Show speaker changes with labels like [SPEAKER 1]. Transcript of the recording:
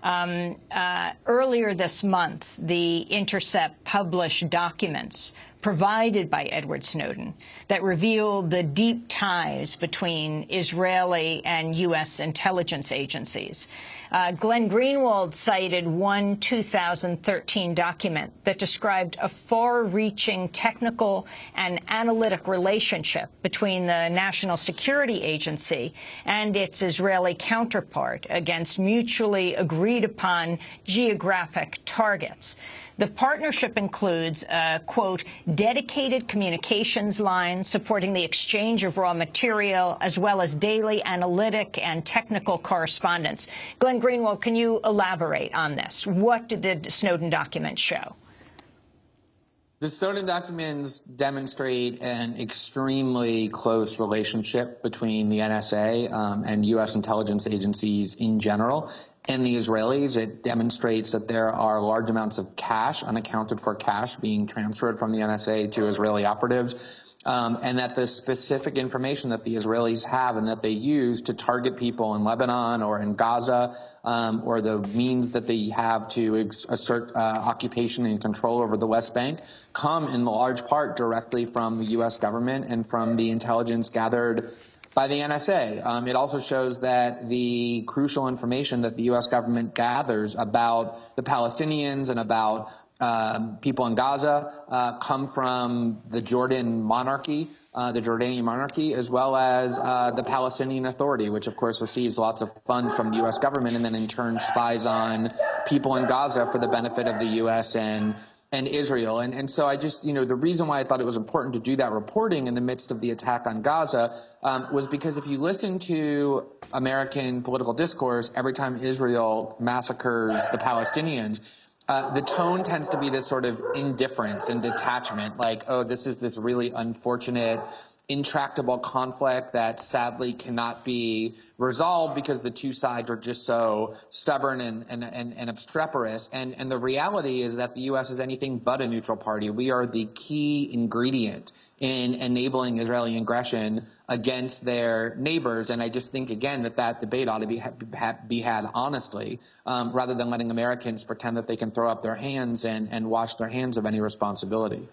[SPEAKER 1] Earlier this month, The Intercept published documents provided by Edward Snowden that reveal the deep ties between Israeli and U.S. intelligence agencies. Glenn Greenwald cited one 2013 document that described a far-reaching technical and analytic relationship between the National Security Agency and its Israeli counterpart against mutually agreed-upon geographic targets. The partnership includes a, quote, dedicated communications line supporting the exchange of raw material, as well as daily analytic and technical correspondence. Glenn Greenwald, can you elaborate on this? What did the Snowden documents show?
[SPEAKER 2] The Snowden documents demonstrate an extremely close relationship between the NSA and U.S. intelligence agencies in general and the Israelis. It demonstrates that there are large amounts of cash, unaccounted for cash, being transferred from the NSA to Israeli operatives, and that the specific information that the Israelis have and that they use to target people in Lebanon or in Gaza, or the means that they have to assert occupation and control over the West Bank, come in large part directly from the U.S. government and from the intelligence gathered by the NSA. It also shows that the crucial information that the U.S. government gathers about the Palestinians and about people in Gaza come from the Jordan monarchy, the Jordanian monarchy, as well as the Palestinian Authority, which of course receives lots of funds from the U.S. government and then in turn spies on people in Gaza for the benefit of the U.S. and Israel. And so I just, the reason why I thought it was important to do that reporting in the midst of the attack on Gaza was because if you listen to American political discourse, every time Israel massacres the Palestinians, the tone tends to be this sort of indifference and detachment, like, oh, this is this really unfortunate, intractable conflict that sadly cannot be resolved because the two sides are just so stubborn and obstreperous. And the reality is that the U.S. is anything but a neutral party. We are the key ingredient in enabling Israeli aggression against their neighbors. And I just think, again, that debate ought to be had honestly, rather than letting Americans pretend that they can throw up their hands and wash their hands of any responsibility.